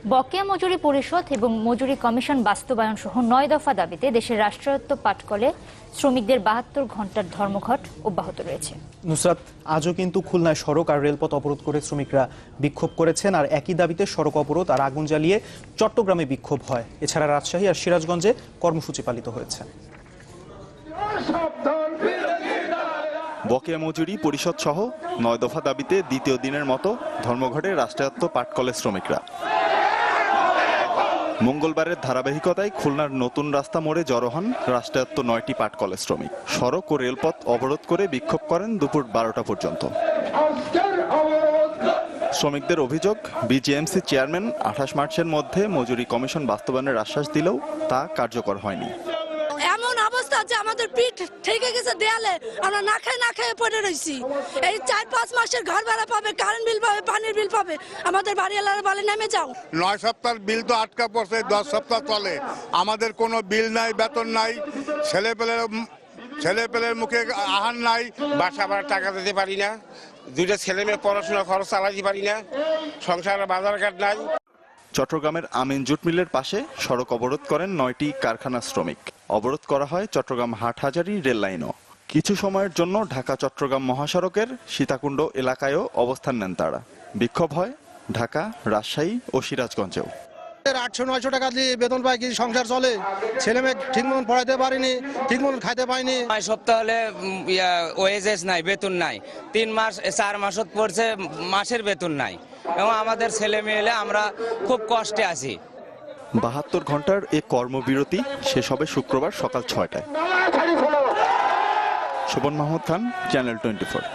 বকেয়া মজুরি পরিশোধ এবং মজুরি কমিশন বাস্তবায়ন সহ ৯ দফা দাবিতে দেশের রাষ্ট্রায়ত্ত পাটকলে শ্রমিকদের ৭২ ঘণ্টার ধর্মঘট অব্যাহত রয়েছে। নুসরাত, আজও কিন্তু খুলনায় সড়ক আর রেলপথ অবরোধ করে শ্রমিকরা বিক্ষোভ করেছেন। আর একই দাবিতে সড়ক অবরোধ আর আগুন জ্বালিয়ে চট্টগ্রামে বিক্ষোভ হয়। এছাড়া রাজশাহী আর সিরাজগঞ্জে কর্মসূচি পালিত হয়েছে। বকেয়া মজুরি পরিশোধ সহ ৯ দফা দাবিতে দ্বিতীয় দিনের মতো ধর্মঘটে রাষ্ট্রায়ত্ত পাটকলের শ্রমিকরা। মঙ্গলবারের ধারাবাহিকতায় খুলনার নতুন রাস্তা মোড়ে জড়ো হন রাষ্ট্রায়ত্ত ৯টি পাটকলের শ্রমিক। সড়ক ও রেলপথ অবরোধ করে বিক্ষোভ করেন দুপুর ১২টা পর্যন্ত। শ্রমিকদের অভিযোগ, বিজিএমসি চেয়ারম্যান ২৮ মার্চের মধ্যে মজুরি কমিশন বাস্তবায়নের আশ্বাস দিলেও তা কার্যকর হয়নি। এমন অবস্থা যে আমাদের পিঠ ঠেকে গেছে দেয়ালে, আমরা না খেয়ে পড়ে রয়েছি। এই ৪-৫ মাসের ঘর ভাড়া পাবে, কারেন্ট বিল পাবে, পানির বিল পাবে, আমাদের বাড়িওয়ালারা বলে নেমে যাও। ৯ সপ্তাহের বিল তো আটকা পড়ছে, ১০ সপ্তাহ চলে, আমাদের কোনো বিল নাই, বেতন নাই, ছেলেপেলের মুখে আহার নাই, বাসা ভাড়া টাকা দিতে পারি না, দুইটা ছেলে মেয়ে পড়াশোনা খরচ চালাতে পারি না, সংসারে বাজার ঘাট নাই। চট্টগ্রামের আমিন জুট মিলের পাশে সড়ক অবরোধ করেন ৯টি কারখানার শ্রমিক। অবরোধ করা হয় চট্টগ্রাম হাটহাজারী রেল লাইনও। কিছু সময়ের জন্য ঢাকা চট্টগ্রাম মহাসড়কের সীতাকুণ্ড এলাকায়ও অবস্থান নেন তারা। বিক্ষোভ হয় ঢাকা, রাজশাহী ও সিরাজগঞ্জেও। ৮০০-৯০০ টাকা দিয়ে বেতন পাই, কি সংসার চলে? ছেলে মেয়ে ঠিক মতন পড়াইতে পারিনি, ঠিক মতন খাইতে পাইনি। ৯ সপ্তাহ হলে ওয়েজেস নাই, বেতন নাই। ৩ মাস ৪ মাসত পড়ছে, মাসের বেতন নাই, এবং আমাদের ছেলে মেয়ে আমরা খুব কষ্টে আছি। ৭২ ঘন্টার এ কর্মবিরতি শেষ হবে শুক্রবার সকাল ৬টায়। শোভন মাহমুদ খান, চ্যানেল 24।